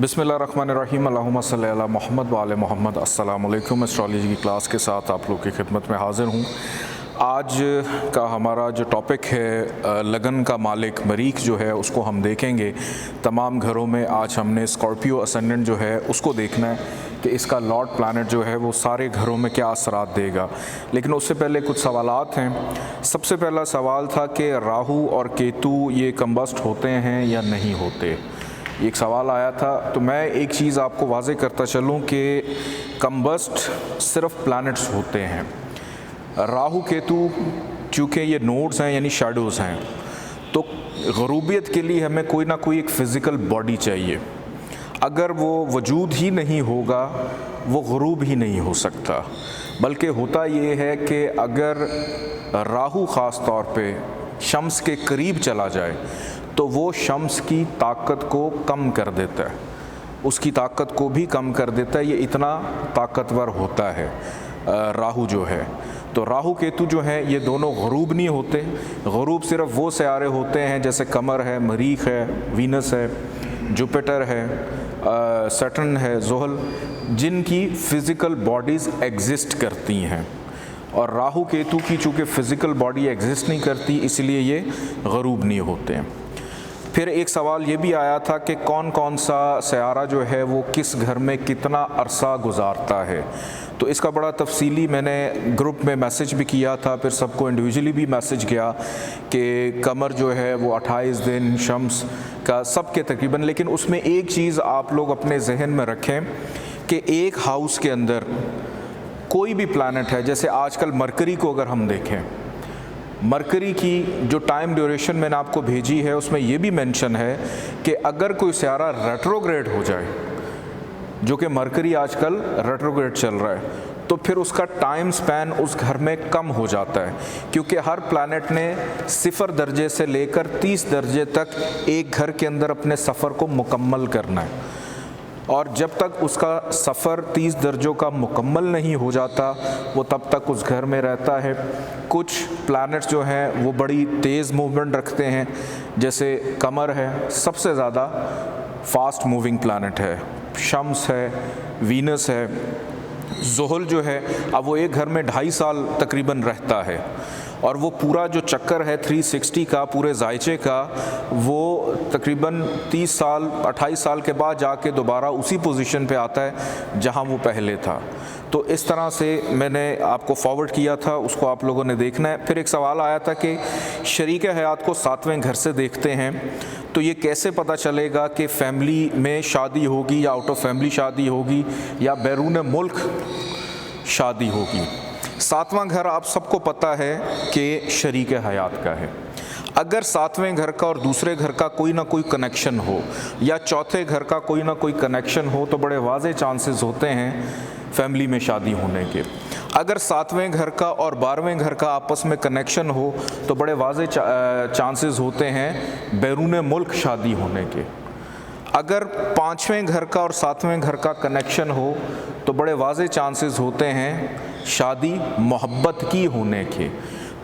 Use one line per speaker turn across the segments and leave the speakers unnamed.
बिस्मिल्लाहिर्रहमानिर्रहीम अल्लाहुम्मा सल्ली अला मोहम्मद व आले मोहम्मद। अस्सलाम वालेकुम। एस्ट्रोलॉजी की क्लास के साथ आप लोग की खिदमत में हाज़िर हूँ। आज का हमारा जो टॉपिक है लगन का मालिक मरीख जो है उसको हम देखेंगे। तमाम घरों में आज हमने स्कॉर्पियो असेंडेंट जो है उसको देखना है कि इसका लॉर्ड प्लैनेट जो है वो सारे घरों में क्या असरात देगा। लेकिन उससे पहले कुछ सवालात हैं। सबसे पहला सवाल था कि राहु और केतु ये कंबस्ट होते हैं या नहीं होते, एक सवाल आया था। तो मैं एक चीज़ आपको वाज़े करता चलूँ कि कंबस्ट सिर्फ प्लैनेट्स होते हैं। राहु केतु चूँकि ये नोड्स हैं यानी शैडोज़ हैं, तो ग़रूबियत के लिए हमें कोई ना कोई एक फ़िज़िकल बॉडी चाहिए। अगर वो वजूद ही नहीं होगा वो ग़ुरूब ही नहीं हो सकता। बल्कि होता ये है कि अगर राहु ख़ास तौर पे शम्स के करीब चला जाए तो वो शम्स की ताकत को कम कर देता है, उसकी ताकत को भी कम कर देता है। ये इतना ताकतवर होता है राहु जो है। तो राहु केतु जो हैं ये दोनों ग़ुरूब नहीं होते। ग़ुरूब सिर्फ वो सियारे होते हैं जैसे कमर है, मरीख है, वीनस है, जुपिटर है, सैटर्न है, ज़ुहल, जिनकी फ़िज़िकल बॉडीज़ एग्जिस्ट करती हैं। और राहु केतु की चूँकि फ़िज़िकल बॉडी एग्जिस्ट नहीं करती इसलिए ये ग़ुरूब नहीं होते हैं। फिर एक सवाल ये भी आया था कि कौन कौन सा सयारा जो है वो किस घर में कितना अरसा गुजारता है। तो इसका बड़ा तफसीली मैंने ग्रुप में मैसेज भी किया था, फिर सबको इंडिविजुअली भी मैसेज किया कि कमर जो है वो 28 दिन शम्स का सबके तकरीबन। लेकिन उसमें एक चीज़ आप लोग अपने जहन में रखें कि एक हाउस के अंदर कोई भी प्लैनेट है, जैसे आजकल मरकरी को अगर हम देखें, मरकरी की जो टाइम ड्यूरेशन मैंने आपको भेजी है उसमें यह भी मेंशन है कि अगर कोई सियारा रेट्रोग्रेड हो जाए, जो कि मरकरी आजकल रेट्रोग्रेड चल रहा है, तो फिर उसका टाइम स्पैन उस घर में कम हो जाता है। क्योंकि हर प्लैनेट ने 0 दर्जे से लेकर 30 दर्जे तक एक घर के अंदर अपने सफ़र को मुकम्मल करना है। और जब तक उसका सफ़र 30 दर्जों का मुकम्मल नहीं हो जाता वो तब तक उस घर में रहता है। कुछ प्लैनेट्स जो हैं वो बड़ी तेज़ मूवमेंट रखते हैं, जैसे कमर है, सबसे ज़्यादा फास्ट मूविंग प्लैनेट है, शम्स है, वीनस है, ज़ुहल जो है अब वो एक घर में 2.5 साल तकरीबन रहता है। और वो पूरा जो चक्कर है 360 का पूरे जायचे का, वो तकरीबन 30 साल 28 साल के बाद जाके दोबारा उसी पोजीशन पे आता है जहां वो पहले था। तो इस तरह से मैंने आपको फॉरवर्ड किया था, उसको आप लोगों ने देखना है। फिर एक सवाल आया था कि शरीक हयात को 7वें घर से देखते हैं तो ये कैसे पता चलेगा कि फ़ैमिली में शादी होगी या आउट ऑफ फैमिली शादी होगी या बैरून मुल्क शादी होगी। 7वां घर आप सबको पता है कि शरीक हयात का है। अगर 7वें घर का और दूसरे घर का कोई ना कोई कनेक्शन हो या चौथे घर का कोई ना कोई कनेक्शन हो तो बड़े वाज़े चांसेस होते हैं फैमिली में शादी होने के। अगर 7वें घर का और 12वें घर का आपस में कनेक्शन हो तो बड़े वाज़े चांसेस होते हैं बैरून मुल्क शादी होने के। अगर 5वें घर का और 7वें घर का कनेक्शन हो तो बड़े वाज़े चांसेस होते हैं शादी मोहब्बत की होने के।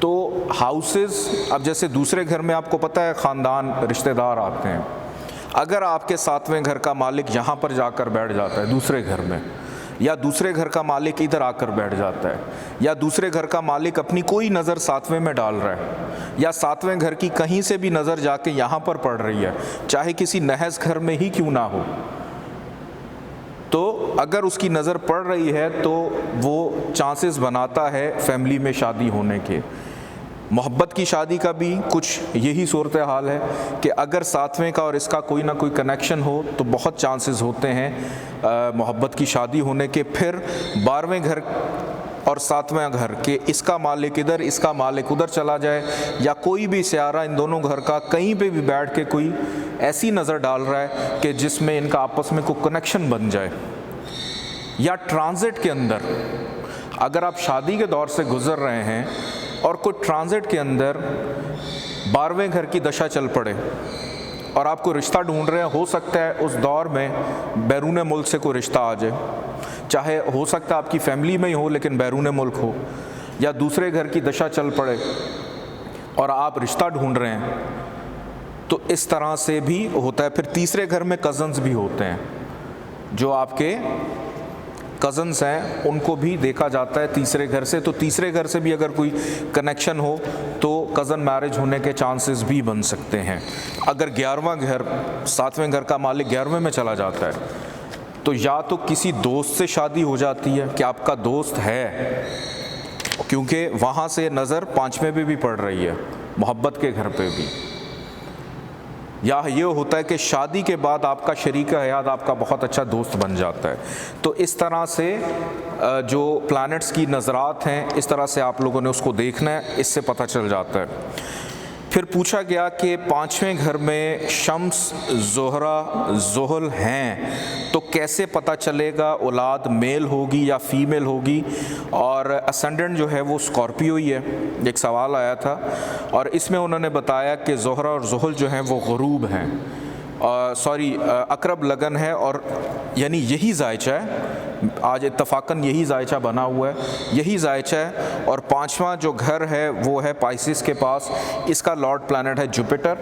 तो हाउसेस, अब जैसे दूसरे घर में आपको पता है ख़ानदान रिश्तेदार आते हैं, अगर आपके 7वें घर का मालिक यहाँ पर जाकर बैठ जाता है दूसरे घर में, या दूसरे घर का मालिक इधर आकर बैठ जाता है, या दूसरे घर का मालिक अपनी कोई नज़र 7वें में डाल रहा है, या 7वें घर की कहीं से भी नज़र जाके यहाँ पर पड़ रही है, चाहे किसी नहस घर में ही क्यों ना हो, तो अगर उसकी नज़र पड़ रही है तो वो चांसेस बनाता है फैमिली में शादी होने के। मोहब्बत की शादी का भी कुछ यही सूरत हाल है कि अगर 7वें का और इसका कोई ना कोई कनेक्शन हो तो बहुत चांसेस होते हैं मोहब्बत की शादी होने के। फिर 12वें घर और 7वें घर के इसका मालिक इधर इसका मालिक उधर चला जाए, या कोई भी सियारा इन दोनों घर का कहीं पे भी बैठ के कोई ऐसी नज़र डाल रहा है कि जिसमें इनका आपस में कोई कनेक्शन बन जाए, या ट्रांजिट के अंदर अगर आप शादी के दौर से गुज़र रहे हैं और कोई ट्रांजिट के अंदर 12वें घर की दशा चल पड़े और आपको रिश्ता ढूंढ रहे हैं, हो सकता है उस दौर में बैरून मुल्क से कोई रिश्ता आ जाए, चाहे हो सकता है आपकी फैमिली में ही हो लेकिन बैरून मुल्क हो, या दूसरे घर की दशा चल पड़े और आप रिश्ता ढूंढ रहे हैं, तो इस तरह से भी होता है। फिर तीसरे घर में कज़न्स भी होते हैं, जो आपके कज़न्स हैं उनको भी देखा जाता है तीसरे घर से। तो तीसरे घर से भी अगर कोई कनेक्शन हो तो कज़न मैरिज होने के चांसेस भी बन सकते हैं। अगर 11वां घर, 7वें घर का मालिक 11वें में चला जाता है तो या तो किसी दोस्त से शादी हो जाती है कि आपका दोस्त है, क्योंकि वहाँ से नज़र 5वें पे भी पड़ रही है, मोहब्बत के घर पे भी, या ये होता है कि शादी के बाद आपका शरीक हयात आपका बहुत अच्छा दोस्त बन जाता है। तो इस तरह से जो प्लैनेट्स की नज़रात हैं, इस तरह से आप लोगों ने उसको देखना है, इससे पता चल जाता है। फिर पूछा गया कि 5वें घर में शम्स, ज़ोहरा, ज़ुहल हैं तो कैसे पता चलेगा औलाद मेल होगी या फीमेल होगी, और असेंडेंट जो है वो स्कॉर्पियो ही है। एक सवाल आया था और इसमें उन्होंने बताया कि ज़ोहरा और ज़ुहल जो हैं वो ग़ुरूब हैं, अक़रब लगन है, और यानी यही जायचा है, आज इत्तफ़ाक़न यही जायचा बना हुआ है, यही जायचा है। और 5वां जो घर है वो है पाइसिस के पास, इसका लॉर्ड प्लैनेट है जुपिटर,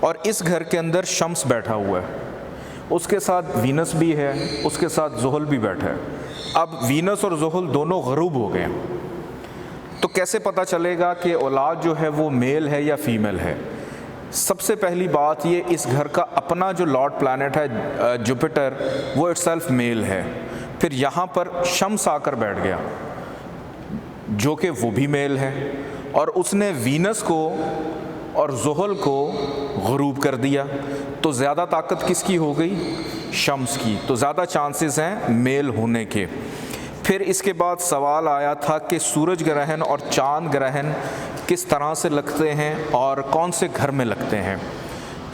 और इस घर के अंदर शम्स बैठा हुआ है, उसके साथ वीनस भी है, उसके साथ ज़ुहल भी बैठा है। अब वीनस और ज़ुहल दोनों ग़ुरूब हो गए, तो कैसे पता चलेगा कि औलाद जो है वो मेल है या फीमेल है? सबसे पहली बात ये, इस घर का अपना जो लॉर्ड प्लैनेट है जुपिटर, वो इटसेल्फ मेल है। फिर यहाँ पर शम्स आकर बैठ गया जो कि वो भी मेल है, और उसने वीनस को और ज़ुहल को ग़ुरूब कर दिया, तो ज़्यादा ताकत किसकी हो गई? शम्स की, तो ज़्यादा चांसेस हैं मेल होने के। फिर इसके बाद सवाल आया था कि सूरज ग्रहण और चाँद ग्रहण किस तरह से लगते हैं और कौन से घर में लगते हैं।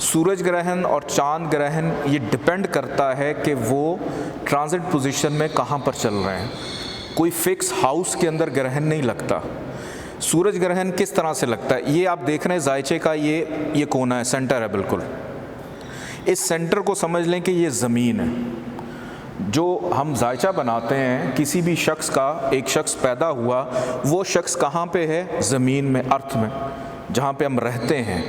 सूरज ग्रहण और चाँद ग्रहण ये डिपेंड करता है कि वो ट्रांजिट पोजीशन में कहाँ पर चल रहे हैं। कोई फिक्स हाउस के अंदर ग्रहण नहीं लगता। सूरज ग्रहण किस तरह से लगता है, ये आप देख रहे हैं जायचे का ये कोना है, सेंटर है बिल्कुल। इस सेंटर को समझ लें कि ये ज़मीन है। जो हम जायचा बनाते हैं किसी भी शख्स का, एक शख्स पैदा हुआ, वो शख्स कहाँ पे है? ज़मीन में, अर्थ में, जहाँ पे हम रहते हैं।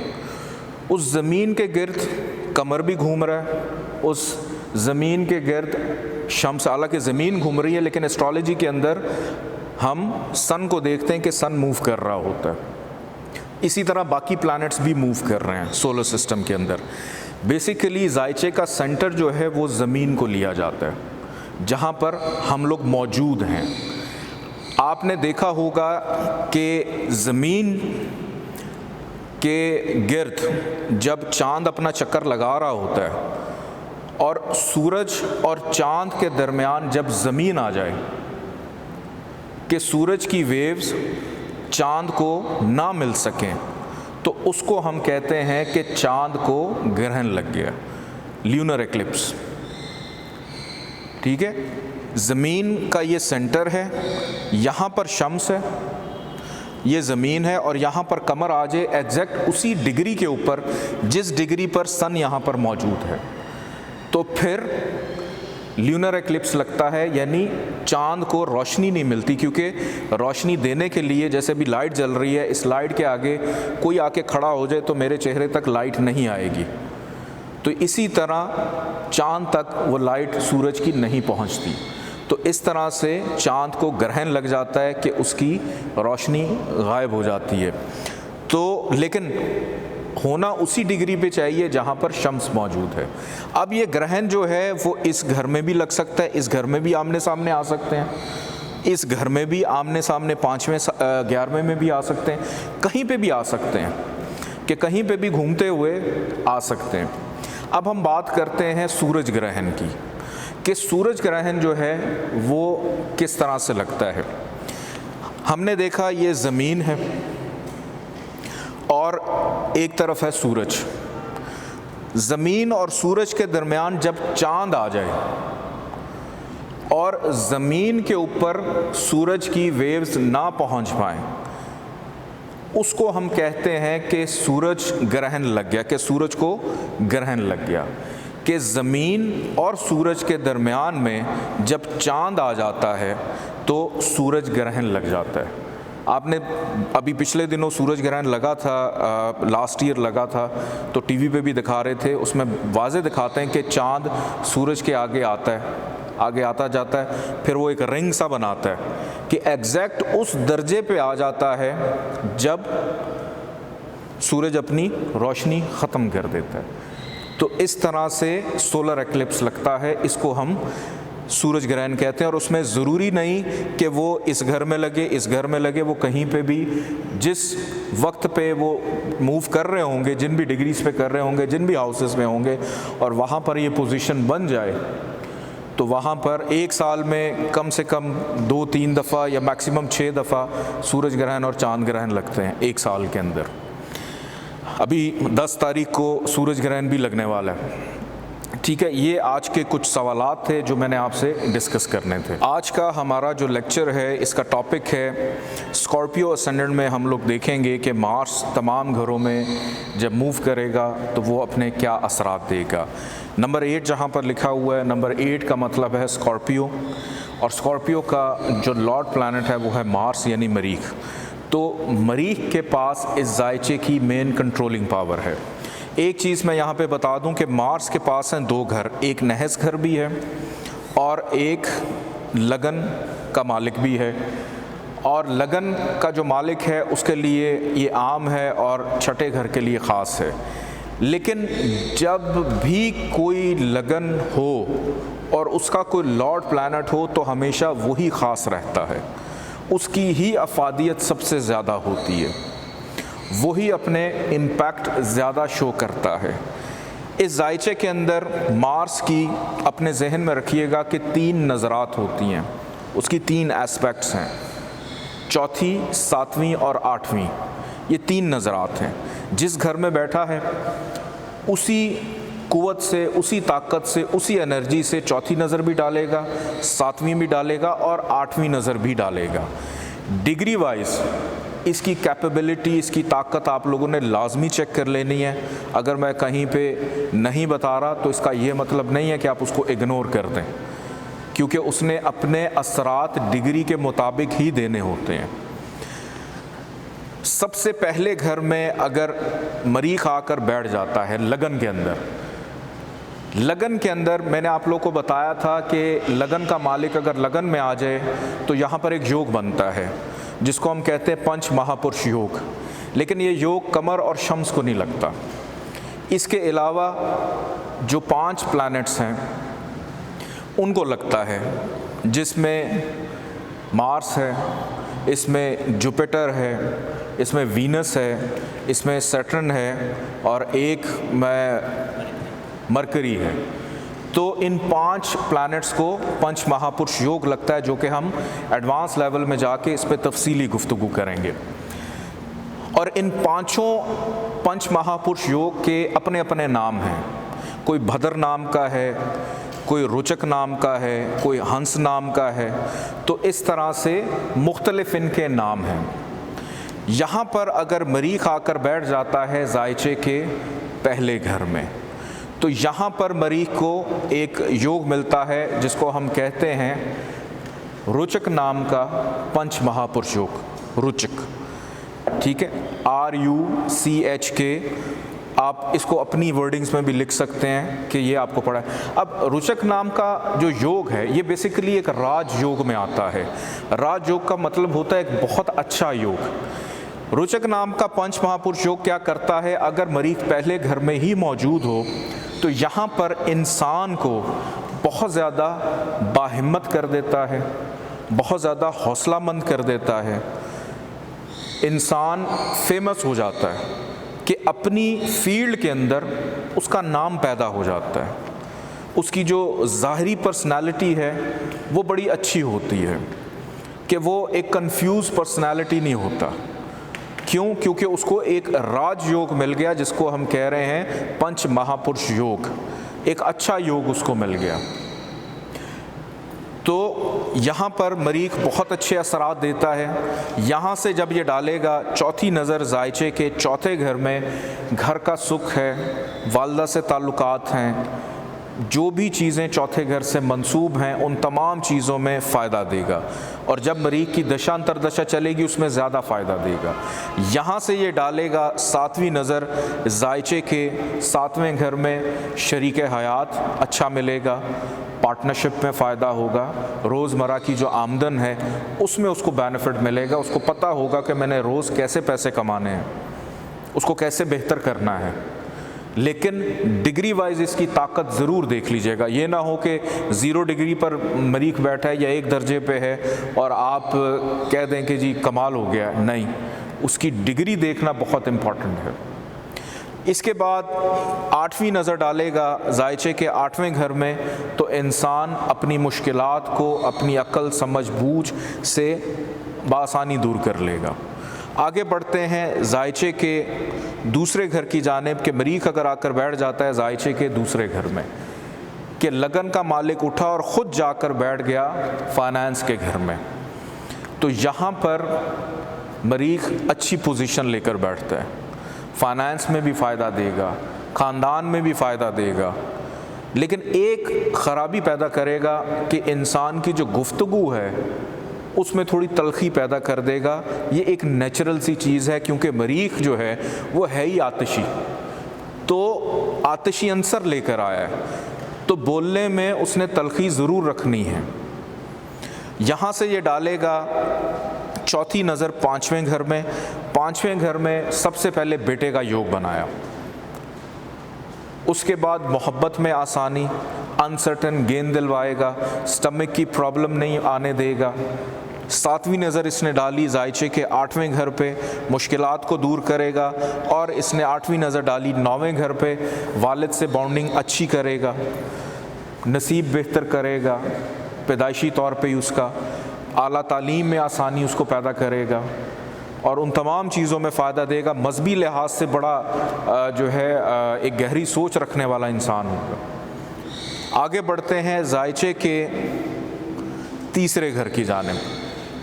उस ज़मीन के गिर्द कमर भी घूम रहा है, उस ज़मीन के गिर्द शम्स, हालांकि ज़मीन घूम रही है, लेकिन एस्ट्रोलॉजी के अंदर हम सन को देखते हैं कि सन मूव कर रहा होता है। इसी तरह बाकी प्लैनेट्स भी मूव कर रहे हैं सोलर सिस्टम के अंदर। बेसिकली जायचे का सेंटर जो है वो ज़मीन को लिया जाता है, जहाँ पर हम लोग मौजूद हैं। आपने देखा होगा कि ज़मीन के गिर्द जब चाँद अपना चक्कर लगा रहा होता है और सूरज और चाँद के दरमियान जब ज़मीन आ जाए कि सूरज की वेव्स चाँद को ना मिल सकें, तो उसको हम कहते हैं कि चाँद को ग्रहण लग गया, ल्यूनर एक्लिप्स। ठीक है, ज़मीन का ये सेंटर है, यहाँ पर शम्स है, ये ज़मीन है, और यहाँ पर कमर आ जाए एग्जैक्ट उसी डिग्री के ऊपर जिस डिग्री पर सन यहाँ पर मौजूद है, तो फिर ल्यूनर एक्लिप्स लगता है, यानी चाँद को रोशनी नहीं मिलती। क्योंकि रोशनी देने के लिए, जैसे भी लाइट जल रही है, इस लाइट के आगे कोई आके खड़ा हो जाए तो मेरे चेहरे तक लाइट नहीं आएगी, तो इसी तरह चाँद तक वो लाइट सूरज की नहीं पहुंचती। तो इस तरह से चाँद को ग्रहण लग जाता है कि उसकी रोशनी गायब हो जाती है। तो लेकिन होना उसी डिग्री पे चाहिए जहाँ पर शम्स मौजूद है। अब ये ग्रहण जो है वो इस घर में भी लग सकता है, इस घर में भी आमने सामने आ सकते हैं, इस घर में भी आमने सामने 5वें 11वें में भी आ सकते हैं, कहीं पे भी आ सकते हैं, कि कहीं पे भी घूमते हुए आ सकते हैं। अब हम बात करते हैं सूरज ग्रहण की, कि सूरज ग्रहण जो है वो किस तरह से लगता है। हमने देखा ये ज़मीन है और एक तरफ है सूरज। ज़मीन और सूरज के दरमियान जब चाँद आ जाए और ज़मीन के ऊपर सूरज की वेव्स ना पहुंच पाएँ, उसको हम कहते हैं कि सूरज ग्रहण लग गया, कि सूरज को ग्रहण लग गया। कि ज़मीन और सूरज के दरमियान में जब चाँद आ जाता है तो सूरज ग्रहण लग जाता है। आपने अभी पिछले दिनों सूरज ग्रहण लगा था, लास्ट ईयर लगा था, तो टीवी पे भी दिखा रहे थे, उसमें वाज़े दिखाते हैं कि चाँद सूरज के आगे आता है, आगे आता जाता है, फिर वो एक रिंग सा बनाता है कि एग्जैक्ट उस दर्जे पे आ जाता है जब सूरज अपनी रोशनी ख़त्म कर देता है। तो इस तरह से सोलर एक्लिप्स लगता है, इसको हम सूरज ग्रहण कहते हैं। और उसमें ज़रूरी नहीं कि वो इस घर में लगे, इस घर में लगे, वो कहीं पे भी जिस वक्त पे वो मूव कर रहे होंगे, जिन भी डिग्रीज पे कर रहे होंगे, जिन भी हाउसेस में होंगे, और वहाँ पर ये पोजीशन बन जाए, तो वहाँ पर एक साल में कम से कम 2-3 दफ़ा या मैक्सिमम 6 दफ़ा सूरज ग्रहण और चाँद ग्रहण लगते हैं एक साल के अंदर। अभी 10 तारीख को सूरज ग्रहण भी लगने वाला है। ठीक है, ये आज के कुछ सवालात थे जो मैंने आपसे डिस्कस करने थे। आज का हमारा जो लेक्चर है, इसका टॉपिक है स्कॉर्पियो असेंडेंट में हम लोग देखेंगे कि मार्स तमाम घरों में जब मूव करेगा तो वो अपने क्या असरात देगा। नंबर 8 जहाँ पर लिखा हुआ है, नंबर 8 का मतलब है स्कॉर्पियो, और स्कॉर्पियो का जो लॉर्ड प्लैनेट है वो है मार्स यानी मरीख। तो मरीख के पास इस जायचे की मेन कंट्रोलिंग पावर है। एक चीज़ मैं यहाँ पे बता दूँ कि मार्स के पास हैं 2 घर, एक नहस घर भी है और एक लगन का मालिक भी है। और लगन का जो मालिक है उसके लिए ये आम है और छठे घर के लिए ख़ास है। लेकिन जब भी कोई लगन हो और उसका कोई लॉर्ड प्लैनेट हो तो हमेशा वही ख़ास रहता है, उसकी ही अफादियत सबसे ज़्यादा होती है, वही अपने इम्पैक्ट ज़्यादा शो करता है। इस जायचे के अंदर मार्स की अपने जहन में रखिएगा कि 3 नज़रात होती हैं, उसकी 3 एस्पेक्ट्स हैं, चौथी, 7वीं और 8वीं, ये 3 नज़रात हैं। जिस घर में बैठा है उसी कुव्वत से, उसी ताकत से, उसी एनर्जी से चौथी नज़र भी डालेगा, 7वीं भी डालेगा और 8वीं नज़र भी डालेगा। डिग्री वाइज इसकी कैपेबिलिटी, इसकी ताकत आप लोगों ने लाजमी चेक कर लेनी है। अगर मैं कहीं पे नहीं बता रहा तो इसका ये मतलब नहीं है कि आप उसको इग्नोर कर दें, क्योंकि उसने अपने असरात डिग्री के मुताबिक ही देने होते हैं। सबसे पहले घर में अगर मरीख आकर बैठ जाता है लगन के अंदर, लगन के अंदर मैंने आप लोगों को बताया था कि लगन का मालिक अगर लगन में आ जाए तो यहाँ पर एक योग बनता है जिसको हम कहते हैं पंच महापुरुष योग। लेकिन ये योग कमर और शम्स को नहीं लगता। इसके अलावा जो 5 प्लैनेट्स हैं उनको लगता है, जिसमें मार्स है, इसमें जुपिटर है, इसमें वीनस है, इसमें सैटर्न है और एक मरकरी है। तो इन 5 प्लैनेट्स को पंच महापुरुष योग लगता है, जो कि हम एडवांस लेवल में जाके इस पर तफसीली गुफ्तगू करेंगे। और इन 5 पंच महापुरुष योग के अपने अपने नाम हैं। कोई भद्र नाम का है, कोई रुचक नाम का है, कोई हंस नाम का है। तो इस तरह से मुख्तलिफ इनके नाम हैं। यहाँ पर अगर मरीख आकर बैठ जाता है जायचे के पहले घर में, तो यहाँ पर मरीख को एक योग मिलता है जिसको हम कहते हैं रुचक नाम का पंच महापुरुष योग, रुचक। ठीक है, RUCHK। आप इसको अपनी वर्डिंग्स में भी लिख सकते हैं कि ये आपको पढ़ा है। अब रुचक नाम का जो योग है ये बेसिकली एक राज योग में आता है। राज योग का मतलब होता है एक बहुत अच्छा योग। रुचक नाम का पंच महापुरुष योग क्या करता है, अगर मरीख पहले घर में ही मौजूद हो तो यहाँ पर इंसान को बहुत ज़्यादा बाहिम्मत कर देता है, बहुत ज़्यादा हौसलामंद कर देता है। इंसान फेमस हो जाता है कि अपनी फील्ड के अंदर उसका नाम पैदा हो जाता है। उसकी जो ज़ाहरी पर्सनालिटी है वो बड़ी अच्छी होती है, कि वो एक कंफ्यूज पर्सनालिटी नहीं होता। क्यों? क्योंकि उसको एक राज योग मिल गया जिसको हम कह रहे हैं पंच महापुरुष योग। एक अच्छा योग उसको मिल गया। तो यहाँ पर मरीख बहुत अच्छे असरात देता है। यहाँ से जब ये डालेगा, चौथी नज़र जायचे के चौथे घर में, घर का सुख है, वालदा से ताल्लुकात हैं, जो भी चीज़ें चौथे घर से मंसूब हैं उन तमाम चीज़ों में फ़ायदा देगा, और जब मरीख की दशा अंतरदशा चलेगी उसमें ज़्यादा फ़ायदा देगा। यहाँ से ये डालेगा 7वीं नज़र जायचे के 7वें घर में, शरीक हयात अच्छा मिलेगा, पार्टनरशिप में फ़ायदा होगा, रोज़मर्रा की जो आमदन है उसमें उसको बेनिफिट मिलेगा, उसको पता होगा कि मैंने रोज़ कैसे पैसे कमाने हैं, उसको कैसे बेहतर करना है। लेकिन डिग्री वाइज इसकी ताकत ज़रूर देख लीजिएगा, ये ना हो कि 0 डिग्री पर मरीख बैठा है या 1 दर्जे पे है और आप कह दें कि जी कमाल हो गया। नहीं, उसकी डिग्री देखना बहुत इम्पॉर्टेंट है। इसके बाद 8वीं नज़र डालेगा जायचे के 8वें घर में, तो इंसान अपनी मुश्किलात को अपनी अक्ल समझ बूझ से बआसानी दूर कर लेगा। आगे बढ़ते हैं जायचे के दूसरे घर की जानिब के मरीख अगर आकर बैठ जाता है जायचे के दूसरे घर में, कि लगन का मालिक उठा और ख़ुद जाकर बैठ गया फाइनेंस के घर में, तो यहाँ पर मरीख अच्छी पोजीशन लेकर बैठता है, फाइनेंस में भी फ़ायदा देगा, ख़ानदान में भी फ़ायदा देगा। लेकिन एक ख़राबी पैदा करेगा कि इंसान की जो गुफ्तगू है उसमें थोड़ी तलखी पैदा कर देगा। ये एक नेचुरल सी चीज़ है, क्योंकि मरीख जो है वो है ही आतिशी, तो आतिशी अंसर लेकर आया है, तो बोलने में उसने तलखी ज़रूर रखनी है। यहाँ से ये डालेगा चौथी नज़र 5वें घर में। 5वें घर में सबसे पहले बेटे का योग बनाया, उसके बाद मोहब्बत में आसानी, अनसर्टन गेंद दिलवाएगा, स्टमक की प्रॉब्लम नहीं आने देगा। 7वीं नज़र इसने डाली जायचे के 8वें घर पे, मुश्किलात को दूर करेगा, और इसने 8वीं नज़र डाली 9वें घर पे, वालिद से बॉन्डिंग अच्छी करेगा, नसीब बेहतर करेगा, पैदाइशी तौर पे उसका आला तालीम में आसानी उसको पैदा करेगा और उन तमाम चीज़ों में फ़ायदा देगा। मजहबी लिहाज से बड़ा जो है एक गहरी सोच रखने वाला इंसान होगा। आगे बढ़ते हैं जायचे के तीसरे घर की जानिब,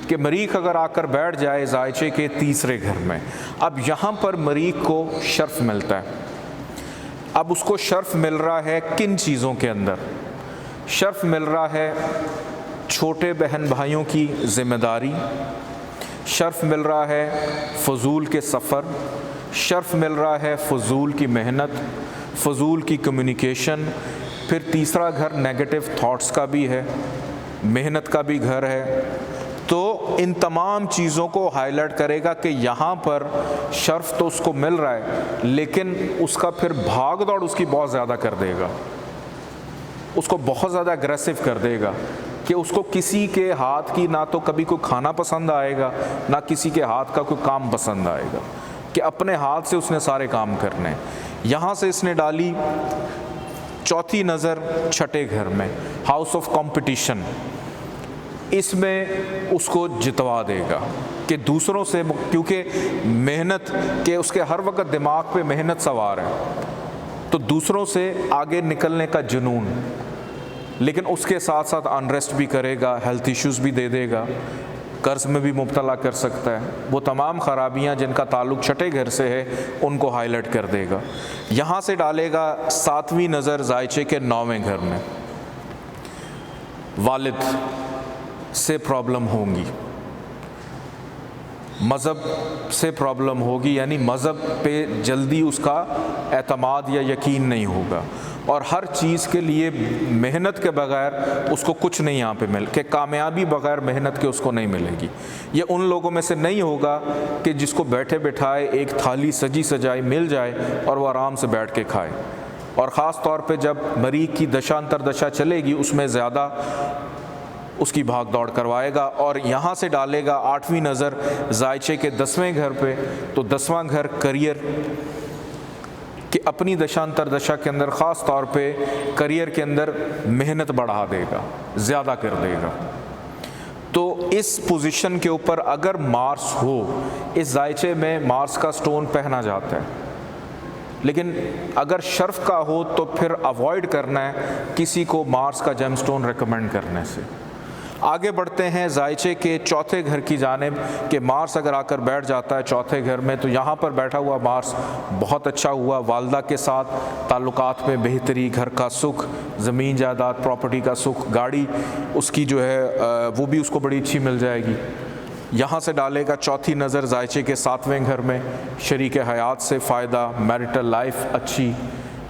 कि मरीख अगर आकर बैठ जाए जायचे के तीसरे घर में, अब यहाँ पर मरीख को शर्फ मिलता है। अब उसको शर्फ मिल रहा है किन चीज़ों के अंदर? शर्फ मिल रहा है छोटे बहन भाइयों की ज़िम्मेदारी, शर्फ मिल रहा है फ़जूल के सफ़र, शर्फ मिल रहा है फ़जूल की मेहनत, फ़जूल की कम्युनिकेशन। फिर तीसरा घर नेगेटिव थॉट्स का भी है, मेहनत का भी घर है। तो इन तमाम चीज़ों को हाईलाइट करेगा कि यहाँ पर शर्फ तो उसको मिल रहा है, लेकिन उसका फिर भाग दौड़ उसकी बहुत ज़्यादा कर देगा, उसको बहुत ज़्यादा अग्रेसिव कर देगा कि उसको किसी के हाथ की ना तो कभी कोई खाना पसंद आएगा, ना किसी के हाथ का कोई काम पसंद आएगा, कि अपने हाथ से उसने सारे काम करने। यहाँ से इसने डाली चौथी नज़र छठे घर में, हाउस ऑफ कंपटीशन। इसमें उसको जितवा देगा कि दूसरों से, क्योंकि मेहनत के उसके हर वक्त दिमाग पे मेहनत सवार है, तो दूसरों से आगे निकलने का जुनून, लेकिन उसके साथ साथ अनरेस्ट भी करेगा, हेल्थ इश्यूज़ भी दे देगा, कर्ज में भी मुब्तला कर सकता है। वो तमाम ख़राबियाँ जिनका ताल्लुक़ छठे घर से है उनको हाईलाइट कर देगा। यहाँ से डालेगा 7वीं नज़र जायचे के 9वें घर में। वालिद से प्रॉब्लम होंगी, मज़हब से प्रॉब्लम होगी, यानी मज़हब पे जल्दी उसका एतमाद या यकीन नहीं होगा, और हर चीज़ के लिए मेहनत के बग़ैर उसको कुछ नहीं यहाँ पे मिल के, कामयाबी बग़ैर मेहनत के उसको नहीं मिलेगी। ये उन लोगों में से नहीं होगा कि जिसको बैठे बिठाए एक थाली सजी सजाई मिल जाए और वो आराम से बैठ के खाए, और ख़ास तौर पे जब मरीज़ की दशा अंतरदशा चलेगी उसमें ज़्यादा उसकी भाग दौड़ करवाएगा। और यहाँ से डालेगा 8वीं नज़र जायचे के 10वें घर पे, तो 10वां घर करियर कि अपनी दशांतर दशा के अंदर ख़ास तौर पे करियर के अंदर मेहनत बढ़ा देगा, ज़्यादा कर देगा। तो इस पोजीशन के ऊपर अगर मार्स हो, इस जायचे में मार्स का स्टोन पहना जाता है, लेकिन अगर शर्फ का हो तो फिर अवॉइड करना है किसी को मार्स का जेम स्टोन रिकमेंड करने से। आगे बढ़ते हैं जायचे के चौथे घर की जानिब कि मार्स अगर आकर बैठ जाता है चौथे घर में, तो यहाँ पर बैठा हुआ मार्स बहुत अच्छा हुआ, वालदा के साथ ताल्लुकात में बेहतरी, घर का सुख, ज़मीन जायदाद प्रॉपर्टी का सुख, गाड़ी उसकी जो है वो भी उसको बड़ी अच्छी मिल जाएगी। यहाँ से डालेगा चौथी नज़र जायचे के सातवें घर में, शरीक हयात से फ़ायदा, मैरिटल लाइफ अच्छी।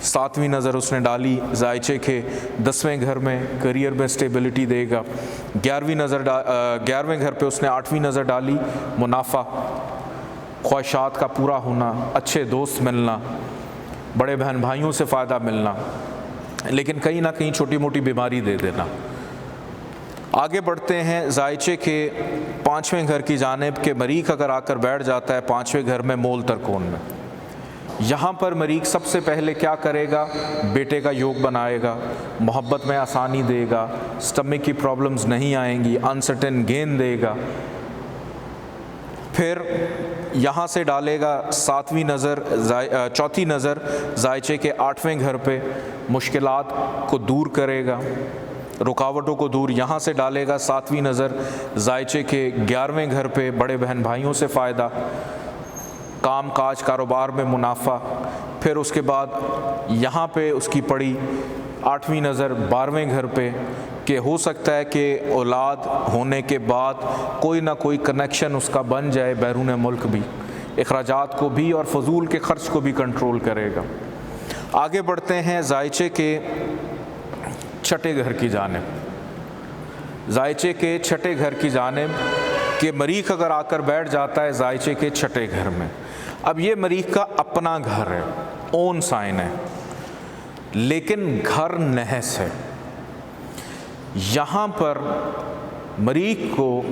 सातवीं नज़र उसने डाली जायचे के 10वें घर में, करियर में स्टेबिलिटी देगा। 11वें घर पे उसने 8वीं नज़र डाली, मुनाफा, ख्वाहिशात का पूरा होना, अच्छे दोस्त मिलना, बड़े बहन भाइयों से फ़ायदा मिलना, लेकिन कहीं ना कहीं छोटी मोटी बीमारी दे देना। आगे बढ़ते हैं जायचे के 5वें घर की जानिब के मरीख अगर आकर बैठ जाता है 5वें घर में मोल तरकोन में, यहाँ पर मरीख सबसे पहले क्या करेगा, बेटे का योग बनाएगा, मोहब्बत में आसानी देगा, स्टमक की प्रॉब्लम्स नहीं आएंगी, अनसर्टेन गेन देगा। फिर यहाँ से डालेगा चौथी नज़र जायचे के 8वें घर पे, मुश्किलात को दूर करेगा, रुकावटों को दूर। यहाँ से डालेगा 7वीं नज़र जायचे के 11वें घर पे, बड़े बहन भाइयों से फ़ायदा, काम काज कारोबार में मुनाफा। फिर उसके बाद यहाँ पे उसकी पड़ी 8वीं नज़र 12वें घर पे कि हो सकता है कि औलाद होने के बाद कोई ना कोई कनेक्शन उसका बन जाए बैरून मुल्क भी, अखराजात को भी और फजूल के ख़र्च को भी कंट्रोल करेगा। आगे बढ़ते हैं जायचे के छठे घर की जानिब। जायचे के छठे घर की जानिब कि मरीख अगर आकर बैठ जाता है जायचे के छठे घर में, अब ये मरीख का अपना घर है, ओन साइन है, लेकिन घर नहस है। यहाँ पर मरीख को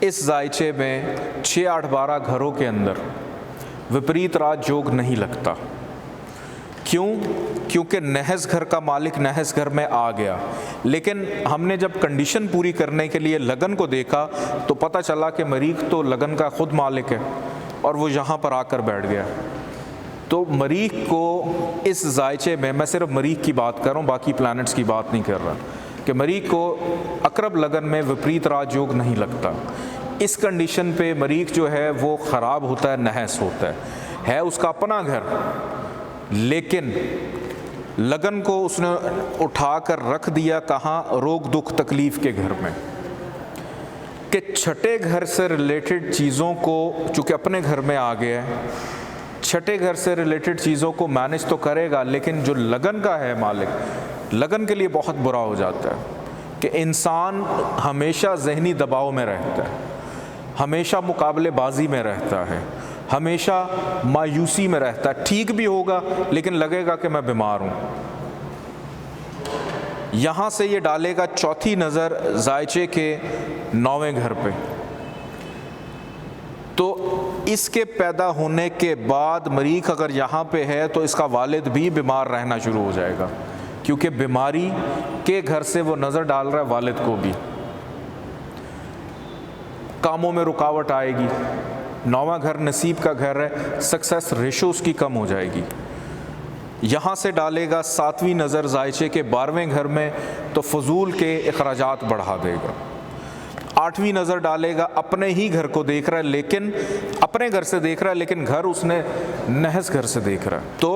इस जायचे में 6, 8, 12 घरों के अंदर विपरीत राजयोग नहीं लगता। क्यों? क्योंकि नहस घर का मालिक नहस घर में आ गया, लेकिन हमने जब कंडीशन पूरी करने के लिए लगन को देखा तो पता चला कि मरीख तो लगन का खुद मालिक है और वो यहाँ पर आकर बैठ गया। तो मरीख को इस जायचे में, मैं सिर्फ मरीख की बात कर रहा हूँ, बाकी प्लैनेट्स की बात नहीं कर रहा, कि मरीख को अकरब लगन में विपरीत राजयोग नहीं लगता। इस कंडीशन पे मरीख जो है वो ख़राब होता है, नहस होता है उसका अपना घर, लेकिन लगन को उसने उठाकर रख दिया कहाँ, रोग दुख तकलीफ़ के घर में। कि छठे घर से रिलेटेड चीज़ों को, चूँकि अपने घर में आ गया है, छठे घर से रिलेटेड चीज़ों को मैनेज तो करेगा, लेकिन जो लगन का है मालिक, लगन के लिए बहुत बुरा हो जाता है कि इंसान हमेशा ज़हनी दबाव में रहता है, हमेशा मुकाबलेबाजी में रहता है, हमेशा मायूसी में रहता है। ठीक भी होगा लेकिन लगेगा कि मैं बीमार हूँ। यहाँ से ये डालेगा चौथी नज़र जायचे के 9वें घर पे, तो इसके पैदा होने के बाद मरीख अगर यहाँ पे है तो इसका वालिद भी बीमार रहना शुरू हो जाएगा, क्योंकि बीमारी के घर से वो नज़र डाल रहा है वालिद को भी। कामों में रुकावट आएगी, 9वां घर नसीब का घर है, सक्सेस रेशो उसकी कम हो जाएगी। यहाँ से डालेगा 7वीं नज़र जायचे के 12वें घर में, तो फजूल के अखराजात बढ़ा देगा। 8वीं नज़र डालेगा, अपने ही घर को देख रहा है, लेकिन अपने घर से देख रहा है, लेकिन घर उसने नहस घर से देख रहा है, तो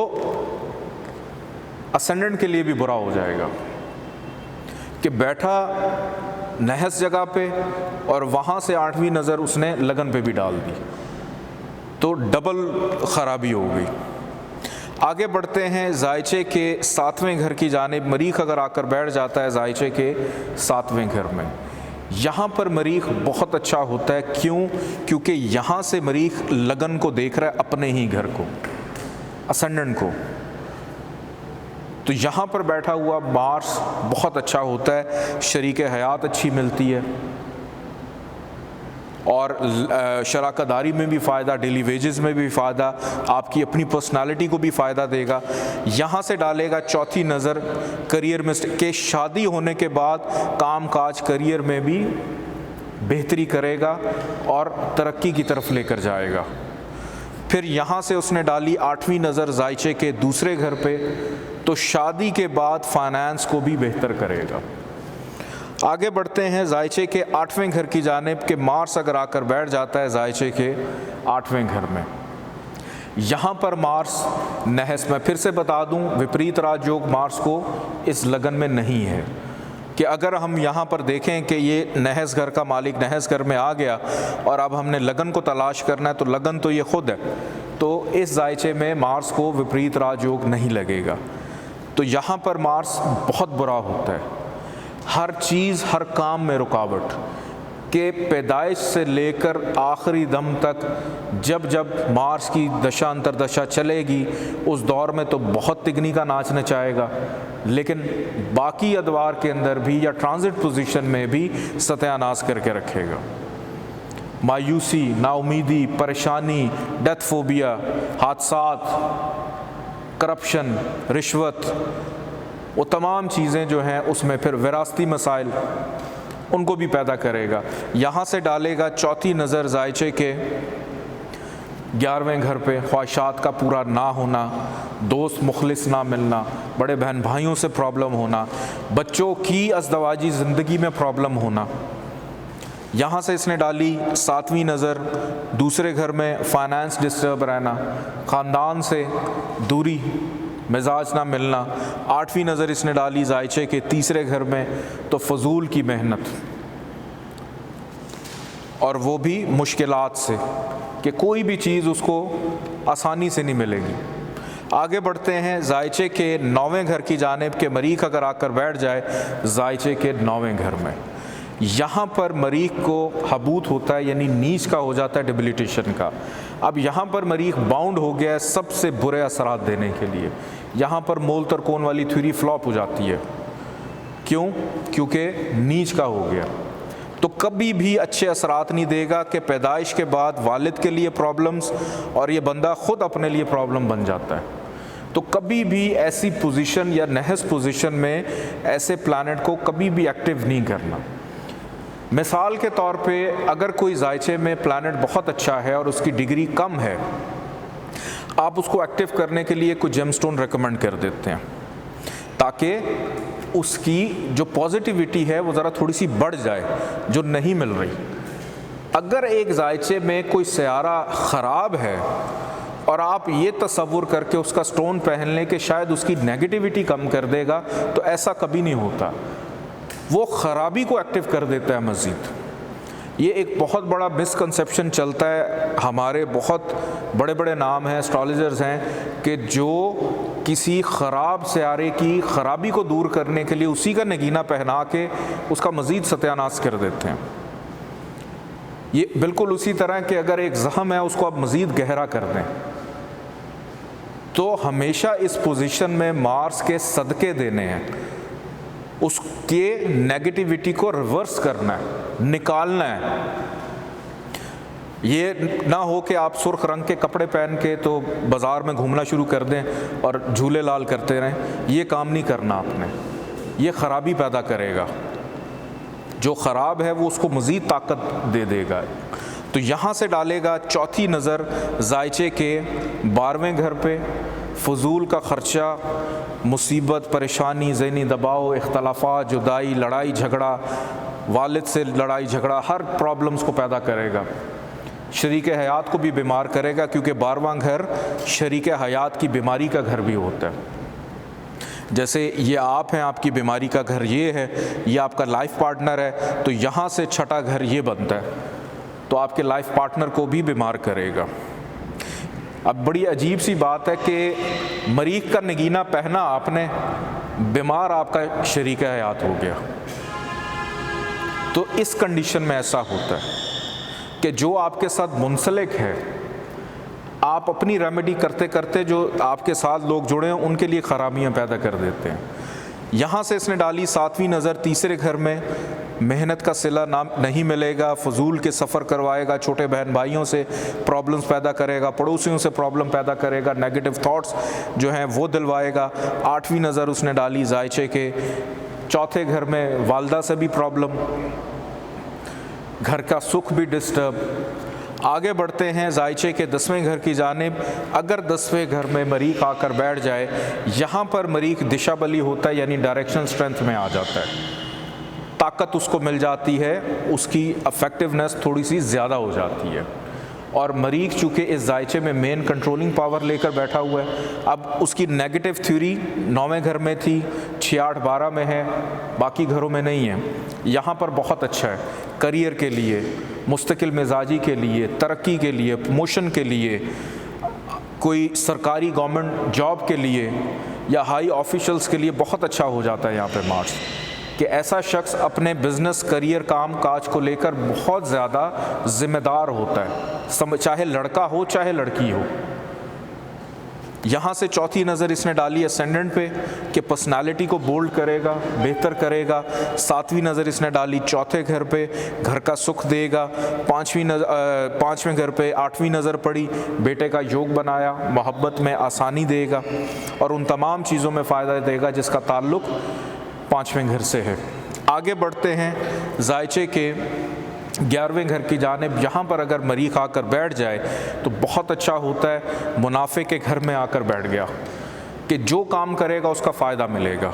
असेंडेंट के लिए भी बुरा हो जाएगा कि बैठा नहस जगह पे और वहाँ से 8वीं नज़र उसने लगन पे भी डाल दी, तो डबल ख़राबी हो गई। आगे बढ़ते हैं जायचे के 7वें घर की जानिब। मरीख अगर आकर बैठ जाता है जायचे के 7वें घर में, यहाँ पर मरीख बहुत अच्छा होता है। क्यों? क्योंकि यहाँ से मरीख लगन को देख रहा है, अपने ही घर को, असेंडेंट को। तो यहाँ पर बैठा हुआ मार्स बहुत अच्छा होता है, शरीक हयात अच्छी मिलती है और शराकतदारी में भी फ़ायदा, डेली वेजेस में भी फ़ायदा, आपकी अपनी पर्सनालिटी को भी फ़ायदा देगा। यहाँ से डालेगा चौथी नज़र करियर में के शादी होने के बाद काम काज करियर में भी बेहतरी करेगा और तरक्की की तरफ लेकर जाएगा। फिर यहाँ से उसने डाली 8वीं नज़र जायचे के दूसरे घर पे, तो शादी के बाद फाइनेंस को भी बेहतर करेगा। आगे बढ़ते हैं जायचे के 8वें घर की जानिब कि मार्स अगर आकर बैठ जाता है जायचे के 8वें घर में, यहाँ पर मार्स नहस में, फिर से बता दूँ विपरीत राजयोग मार्स को इस लगन में नहीं है कि अगर हम यहाँ पर देखें कि ये नहस घर का मालिक नहस घर में आ गया और अब हमने लगन को तलाश करना है तो लगन तो ये खुद है, तो इस जायचे में मार्स को विपरीत राजयोग नहीं लगेगा। तो यहाँ पर मार्स बहुत बुरा होता है, हर चीज़ हर काम में रुकावट के पैदाइश से लेकर आखिरी दम तक जब जब मार्स की दशा अंतरदशा चलेगी उस दौर में तो बहुत तिगनी का नाच नचाएगा, लेकिन बाकी अदवार के अंदर भी या ट्रांजिट पोजीशन में भी सत्यानाश करके रखेगा। मायूसी, नाउमीदी, परेशानी, डेथ फोबिया, हादसात, करप्शन, रिश्वत, वो तमाम चीज़ें जो हैं उसमें फिर विरासती मसाइल उनको भी पैदा करेगा। यहाँ से डालेगा चौथी नज़र जायचे के 11वें घर पे, ख्वाहिशात का पूरा ना होना, दोस्त मुखलिस ना मिलना, बड़े बहन भाइयों से प्रॉब्लम होना, बच्चों की अज़दवाजी ज़िंदगी में प्रॉब्लम होना। यहाँ से इसने डाली 7वीं नज़र दूसरे घर में, फाइनेंस डिस्टर्ब रहना, ख़ानदान से दूरी, मिजाज ना मिलना। 8वीं नज़र इसने डाली जायचे के तीसरे घर में, तो फजूल की मेहनत और वो भी मुश्किलात से कि कोई भी चीज़ उसको आसानी से नहीं मिलेगी। आगे बढ़ते हैं जायचे के 9वें घर की जानिब के मरीख अगर आकर बैठ जाए जायचे के 9वें घर में, यहाँ पर मरीख को हबूत होता है यानी नीच का हो जाता है, डिबिलिटेशन का। अब यहाँ पर मरीख बाउंड हो गया है सबसे बुरे असरात देने के लिए। यहाँ पर मोल तरकोन वाली थ्योरी फ्लॉप हो जाती है। क्यों? क्योंकि नीच का हो गया तो कभी भी अच्छे असरात नहीं देगा कि पैदाइश के बाद वालिद के लिए प्रॉब्लम्स और ये बंदा ख़ुद अपने लिए प्रॉब्लम बन जाता है। तो कभी भी ऐसी पोजीशन या नहस पोजीशन में ऐसे प्लैनेट को कभी भी एक्टिव नहीं करना। मिसाल के तौर पे अगर कोई जायचे में प्लैनेट बहुत अच्छा है और उसकी डिग्री कम है, आप उसको एक्टिव करने के लिए कुछ जेमस्टोन रेकमेंड कर देते हैं ताकि उसकी जो पॉजिटिविटी है वो ज़रा थोड़ी सी बढ़ जाए जो नहीं मिल रही। अगर एक जायचे में कोई सयारा ख़राब है और आप ये तसव्वुर करके उसका स्टोन पहन लें कि शायद उसकी नेगेटिविटी कम कर देगा, तो ऐसा कभी नहीं होता। वो ख़राबी को एक्टिव कर देता है मज़ीद। ये एक बहुत बड़ा मिसकंसेप्शन चलता है, हमारे बहुत बड़े बड़े नाम हैं, एस्ट्रोलॉजर्स हैं कि जो किसी ख़राब सयारे की ख़राबी को दूर करने के लिए उसी का नगीना पहना के उसका मज़ीद सत्यानाश कर देते हैं। ये बिल्कुल उसी तरह कि अगर एक ज़ख्म है उसको आप मज़ीद गहरा कर दें, तो हमेशा इस पोजीशन में मार्स के सदके देने हैं, उसके नेगेटिविटी को रिवर्स करना है, निकालना है। ये ना हो कि आप सुर्ख रंग के कपड़े पहन के तो बाज़ार में घूमना शुरू कर दें और झूले लाल करते रहें। ये काम नहीं करना आपने, ये ख़राबी पैदा करेगा। जो ख़राब है वो उसको मज़ीद ताकत दे देगा। तो यहाँ से डालेगा चौथी नज़र जायचे के 12वें घर पे, फजूल का ख़र्चा, मुसीबत, परेशानी, ज़हनी दबाव, इख्तलाफात, जुदाई, लड़ाई झगड़ा, वालिद से लड़ाई झगड़ा, हर प्रॉब्लम्स को पैदा करेगा। शरीक हयात को भी बीमार करेगा क्योंकि 12वां घर शरीक हयात की बीमारी का घर भी होता है। जैसे ये आप हैं, आपकी बीमारी का घर ये है, ये आपका लाइफ पार्टनर है, तो यहाँ से छठा घर ये बनता है, तो आपके लाइफ पार्टनर को भी बीमार करेगा। अब बड़ी अजीब सी बात है कि मरीख का नगीना पहना आपने, बीमार आपका शरीक हयात हो गया। तो इस कंडीशन में ऐसा होता है कि जो आपके साथ मुंसलिक है, आप अपनी रेमेडी करते करते जो आपके साथ लोग जुड़े हैं उनके लिए ख़राबियाँ पैदा कर देते हैं। यहाँ से इसने डाली 7वीं नज़र तीसरे घर में, मेहनत का सिला ना नहीं मिलेगा, फजूल के सफ़र करवाएगा, छोटे बहन भाइयों से प्रॉब्लम्स पैदा करेगा, पड़ोसियों से प्रॉब्लम पैदा करेगा, नेगेटिव थॉट्स जो हैं वो दिलवाएगा। 8वीं नज़र उसने डाली जायचे के चौथे घर में, वालदा से भी प्रॉब्लम, घर का सुख भी डिस्टर्ब। आगे बढ़ते हैं जायचे के 10वें घर की जानिब। अगर 10वें घर में मरीख आकर बैठ जाए, यहाँ पर मरीख दिशा बली होता है यानी डायरेक्शन स्ट्रेंथ में आ जाता है। ताकत उसको मिल जाती है, उसकी अफेक्टिवनेस थोड़ी सी ज़्यादा हो जाती है। और मरीख चूँकि इस जायचे में मेन कंट्रोलिंग पावर लेकर बैठा हुआ है, अब उसकी नेगेटिव थ्योरी 9वें घर में थी, 6, 8, 12 में है, बाकी घरों में नहीं है। यहाँ पर बहुत अच्छा है करियर के लिए, मुस्तकिल मिजाजी के लिए, तरक्की के लिए, प्रमोशन के लिए, कोई सरकारी गवर्नमेंट जॉब के लिए या हाई ऑफिशल्स के लिए बहुत अच्छा हो जाता है यहाँ पे मार्स, कि ऐसा शख्स अपने बिजनेस, करियर, काम काज को लेकर बहुत ज़्यादा जिम्मेदार होता है, चाहे लड़का हो चाहे लड़की हो। यहाँ से चौथी नज़र इसने डाली असेंडेंट पे कि पर्सनालिटी को बोल्ड करेगा, बेहतर करेगा। 7वीं नज़र इसने डाली चौथे घर पे, घर का सुख देगा। 5वें घर पे 8वीं नज़र पड़ी, बेटे का योग बनाया, मोहब्बत में आसानी देगा और उन तमाम चीज़ों में फ़ायदा देगा जिसका ताल्लुक़ 5वें घर से है। आगे बढ़ते हैं जायचे के 11वें घर की जानिब। यहाँ पर अगर मरीख आकर बैठ जाए तो बहुत अच्छा होता है। मुनाफे के घर में आकर बैठ गया कि जो काम करेगा उसका फ़ायदा मिलेगा,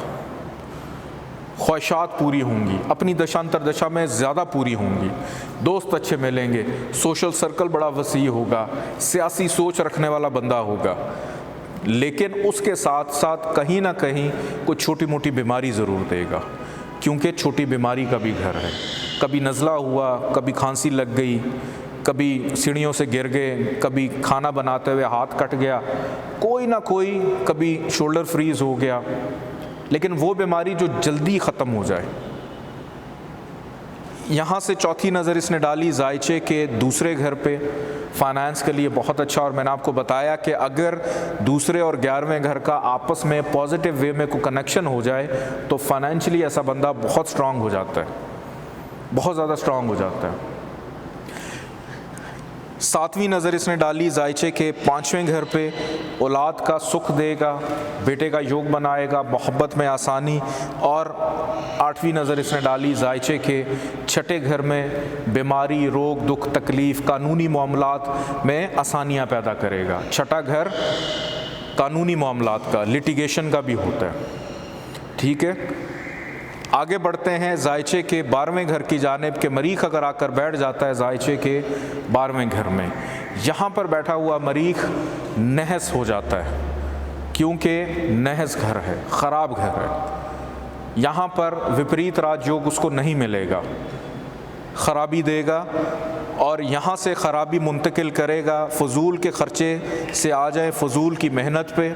ख्वाहिशात पूरी होंगी, अपनी दशांतर दशा में ज़्यादा पूरी होंगी, दोस्त अच्छे मिलेंगे, सोशल सर्कल बड़ा वसी होगा, सियासी सोच रखने वाला बंदा होगा। लेकिन उसके साथ साथ कहीं ना कहीं कोई छोटी मोटी बीमारी ज़रूर देगा, क्योंकि छोटी बीमारी का भी घर है। कभी नज़ला हुआ, कभी खांसी लग गई, कभी सीढ़ियों से गिर गए, कभी खाना बनाते हुए हाथ कट गया, कोई ना कोई, कभी शोल्डर फ्रीज़ हो गया, लेकिन वो बीमारी जो जल्दी ख़त्म हो जाए। यहाँ से चौथी नज़र इसने डाली जायचे के दूसरे घर पे, फाइनेंस के लिए बहुत अच्छा। और मैंने आपको बताया कि अगर दूसरे और 11वें घर का आपस में पॉजिटिव वे में कोई कनेक्शन हो जाए तो फाइनेंशियली ऐसा बंदा बहुत स्ट्रांग हो जाता है, बहुत ज़्यादा स्ट्रांग हो जाता है। 7वीं नज़र इसने डाली जायचे के 5वें घर पे, औलाद का सुख देगा, बेटे का योग बनाएगा, मोहब्बत में आसानी। और 8वीं नज़र इसने डाली जायचे के 6ठे घर में, बीमारी, रोग, दुख, तकलीफ़, कानूनी मामलात में आसानियाँ पैदा करेगा। 6ठा घर कानूनी मामलात का, लिटिगेशन का भी होता है। ठीक है, आगे बढ़ते हैं जायचे के 12वें घर की जानिब के मरीख अगर आकर बैठ जाता है जायचे के 12वें घर में, यहाँ पर बैठा हुआ मरीख नहस हो जाता है, क्योंकि नहस घर है, ख़राब घर है। यहाँ पर विपरीत राजयोग उसको नहीं मिलेगा, ख़राबी देगा और यहाँ से ख़राबी मुंतकिल करेगा। फ़जूल के ख़र्चे से आ जाए, फ़जूल की मेहनत पे,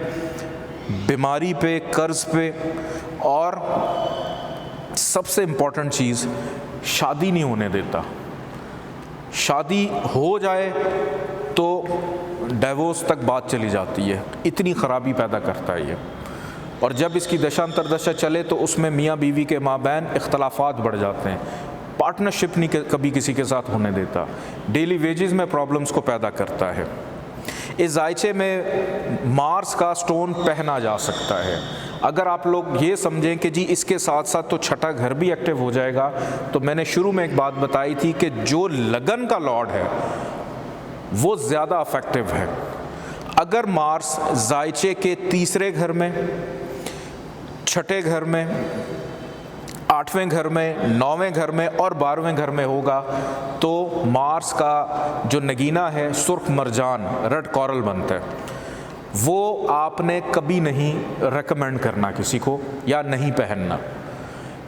बीमारी पे, कर्ज़ पे। और सबसे इम्पॉर्टेंट चीज़, शादी नहीं होने देता। शादी हो जाए तो डिवोर्स तक बात चली जाती है, इतनी ख़राबी पैदा करता है ये। और जब इसकी दशांतर दशा चले तो उसमें मियाँ बीवी के माबैन इख्तलाफात बढ़ जाते हैं, पार्टनरशिप नहीं कभी किसी के साथ होने देता, डेली वेजेस में प्रॉब्लम्स को पैदा करता है। इस जायचे में मार्स का स्टोन पहना जा सकता है। अगर आप लोग ये समझें कि जी इसके साथ साथ तो 6ठा घर भी एक्टिव हो जाएगा, तो मैंने शुरू में एक बात बताई थी कि जो लगन का लॉर्ड है वो ज़्यादा अफेक्टिव है। अगर मार्स जायचे के तीसरे घर में, 6ठे घर में, 8वें घर में, 9वें घर में और 12वें घर में होगा तो मार्स का जो नगीना है सुर्ख मरजान, रेड कॉरल बनता है। वो आपने कभी नहीं रेकमेंड करना किसी को या नहीं पहनना।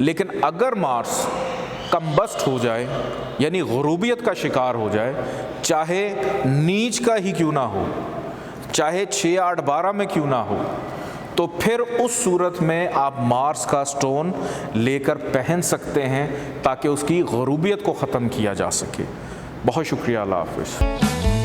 लेकिन अगर मार्स कम्बस्ट हो जाए, यानी गुरूबियत का शिकार हो जाए, चाहे नीच का ही क्यों ना हो, चाहे 6, 8, 12 में क्यों ना हो, तो फिर उस सूरत में आप मार्स का स्टोन लेकर पहन सकते हैं ताकि उसकी गुरूबियत को ख़त्म किया जा सके। बहुत शुक्रिया, अल्लाह हाफ़िज़।